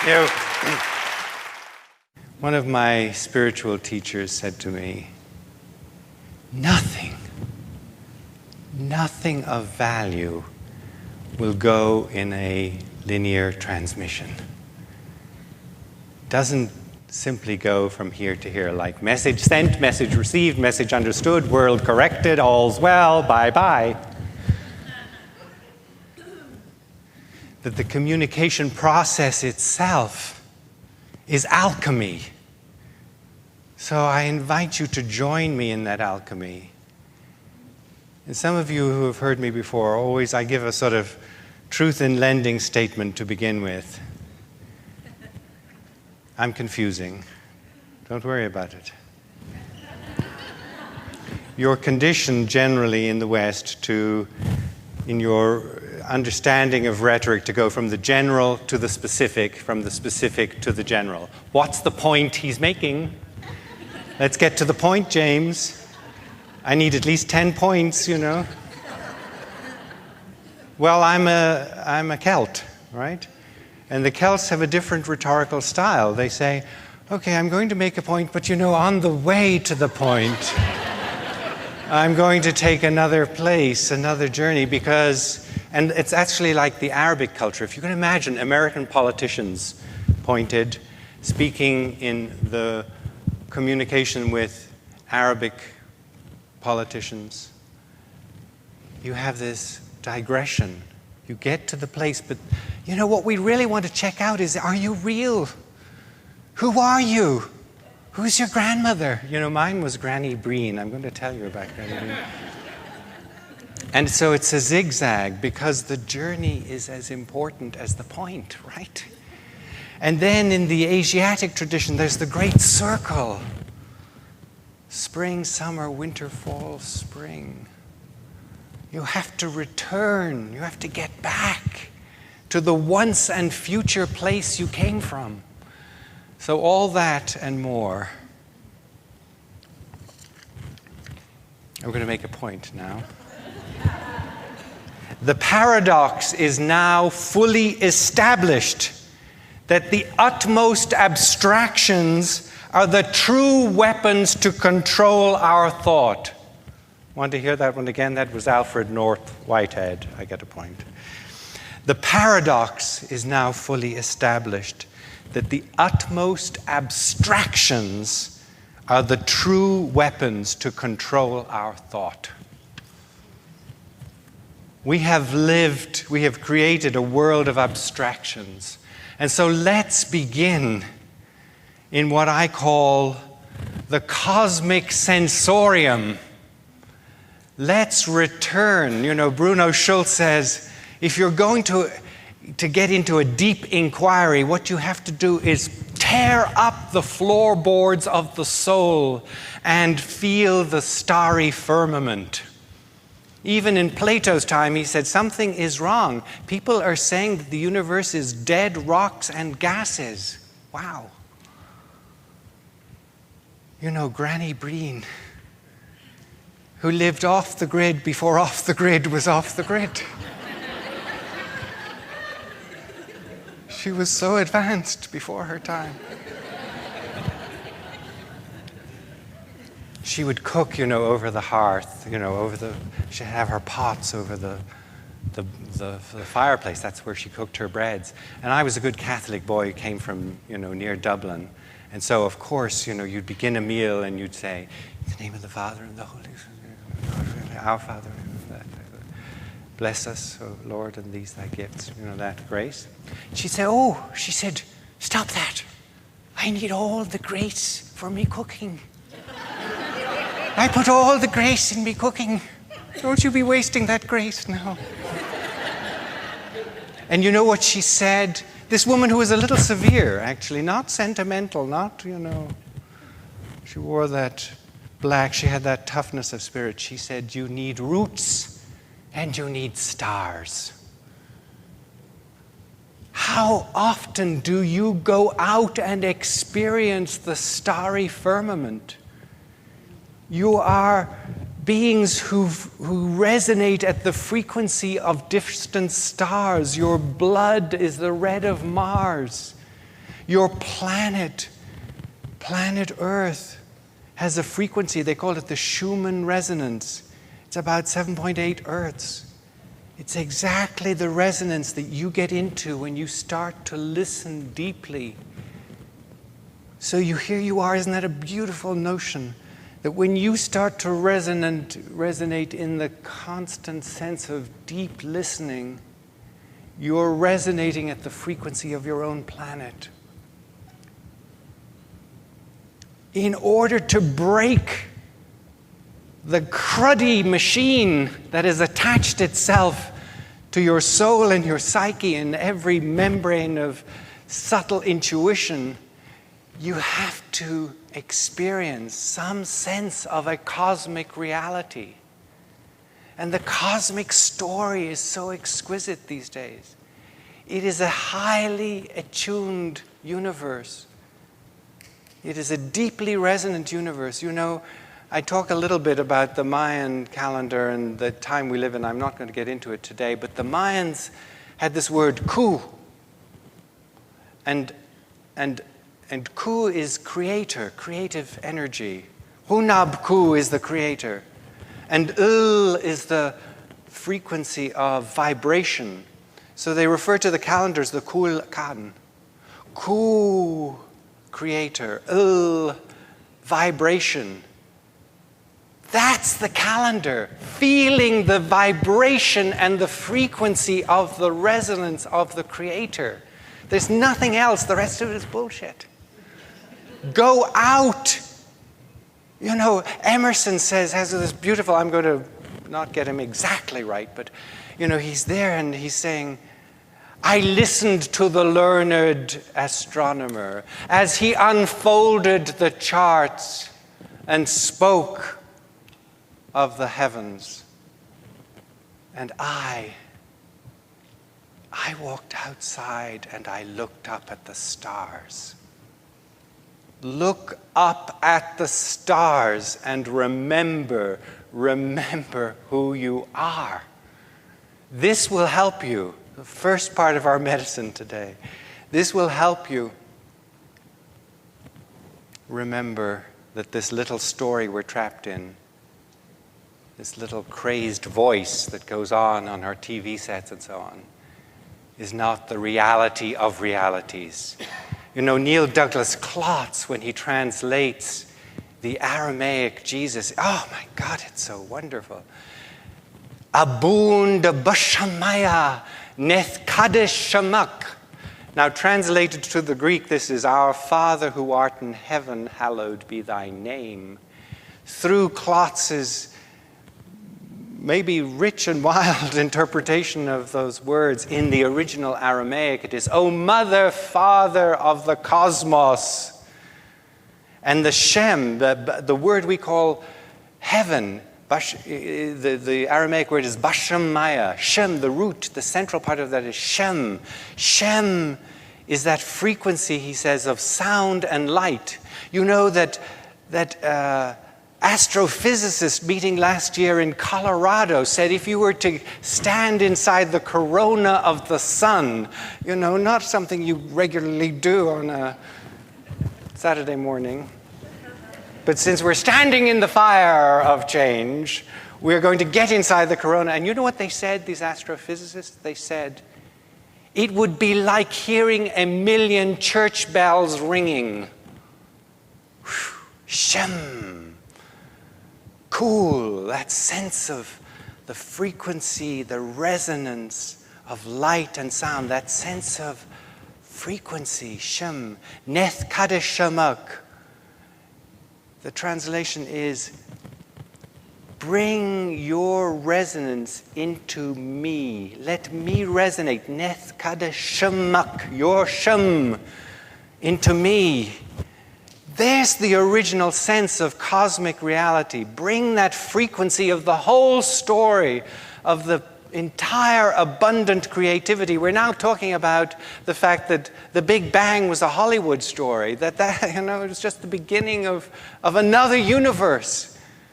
You know, one of my spiritual teachers said to me, nothing of value will go in a linear transmission. Doesn't simply go from here to here, like message sent, message received, message understood, world corrected, all's well, bye-bye. That the communication process itself is alchemy. So I invite you to join me in that alchemy. And some of you who have heard me before, I give a sort of truth in lending statement to begin with. I'm confusing. Don't worry about it. You're conditioned generally in the West in your understanding of rhetoric, to go from the general to the specific, from the specific to the general. What's the point he's making? Let's get to the point, James. I need at least 10 points, you know. Well, I'm a Celt, right? And the Celts have a different rhetorical style. They say, okay, I'm going to make a point, but you know, on the way to the point, I'm going to take another place, another journey, because, and it's actually like the Arabic culture. If you can imagine American politicians pointed, speaking in the communication with Arabic politicians, you have this digression. You get to the place, but you know what we really want to check out is, are you real? Who are you? Who's your grandmother? You know, mine was Granny Breen. I'm going to tell you about Granny Breen. And so it's a zigzag, because the journey is as important as the point, right? And then in the Asiatic tradition, there's the great circle. Spring, summer, winter, fall, spring. You have to return. You have to get back to the once and future place you came from. So all that and more. I'm going to make a point now. The paradox is now fully established that the utmost abstractions are the true weapons to control our thought. Want to hear that one again? That was Alfred North Whitehead. I get a point. The paradox is now fully established that the utmost abstractions are the true weapons to control our thought. We have created a world of abstractions. And so let's begin in what I call the cosmic sensorium. Let's return. You know, Bruno Schultz says, if you're going to get into a deep inquiry, what you have to do is tear up the floorboards of the soul and feel the starry firmament. Even in Plato's time, he said something is wrong. People are saying that the universe is dead rocks and gases. Wow. You know, Granny Breen, who lived off the grid before off the grid was off the grid. She was so advanced before her time. She would cook, you know, over the hearth, you know, she'd have her pots over the fireplace. That's where she cooked her breads. And I was a good Catholic boy who came from, you know, near Dublin. And so, of course, you know, you'd begin a meal and you'd say, in the name of the Father and the Holy Spirit, our Father, bless us, O Lord, and these thy gifts, you know, that grace. She'd say, she said, stop that. I need all the grace for me cooking. I put all the grace in me cooking. Don't you be wasting that grace now. And you know what she said? This woman who was a little severe, actually, not sentimental, not, you know, she wore that black, she had that toughness of spirit. She said, you need roots and you need stars. How often do you go out and experience the starry firmament? You are beings who resonate at the frequency of distant stars. Your blood is the red of Mars. Your planet Earth, has a frequency, they call it the Schumann resonance. It's about 7.8 Earths. It's exactly the resonance that you get into when you start to listen deeply. So here you are, isn't that a beautiful notion? That when you start to resonate in the constant sense of deep listening, you're resonating at the frequency of your own planet. In order to break the cruddy machine that has attached itself to your soul and your psyche and every membrane of subtle intuition, you have to experience some sense of a cosmic reality. And the cosmic story is so exquisite these days. It is a highly attuned universe. It is a deeply resonant universe. You know, I talk a little bit about the Mayan calendar and the time we live in. I'm not going to get into it today, but the Mayans had this word ku. And ku is creator, creative energy. Hunab ku is the creator. And il is the frequency of vibration. So they refer to the calendars, the kul kan. Ku, creator. Il, vibration. That's the calendar, feeling the vibration and the frequency of the resonance of the Creator. There's nothing else. The rest of it is bullshit. Go out. You know, Emerson has this beautiful, I'm going to not get him exactly right, but, you know, he's there and he's saying, I listened to the learned astronomer as he unfolded the charts and spoke of the heavens. And I walked outside and I looked up at the stars. Look up at the stars and remember who you are. This will help you. The first part of our medicine today. This will help you remember that this little story we're trapped in, this little crazed voice that goes on our TV sets and so on, is not the reality of realities. You know, Neil Douglas Klotz, when he translates the Aramaic Jesus, oh my God, it's so wonderful. Abun de Bashamaya Neth Kadesh Shamak. Now, translated to the Greek, this is, Our Father who art in heaven, hallowed be thy name. Through Klotz's maybe rich and wild interpretation of those words in the original Aramaic, it is, O Mother, Father of the cosmos. And the Shem, the word we call heaven, the Aramaic word is Bashamaya. Shem, the root, the central part of that is Shem. Shem is that frequency, he says, of sound and light. You know that astrophysicist meeting last year in Colorado said if you were to stand inside the corona of the sun, you know, not something you regularly do on a Saturday morning, but since we're standing in the fire of change, we're going to get inside the corona. And you know what they said, these astrophysicists? They said, it would be like hearing 1,000,000 church bells ringing. Whew. Shem. Cool, that sense of the frequency, the resonance of light and sound, that sense of frequency, Shem, Neth Kadesh Shamak. The translation is, bring your resonance into me. Let me resonate, Neth Kadesh Shamak, your Shem, into me. There's the original sense of cosmic reality. Bring that frequency of the whole story of the entire abundant creativity. We're now talking about the fact that the Big Bang was a Hollywood story, that you know, it was just the beginning of another universe.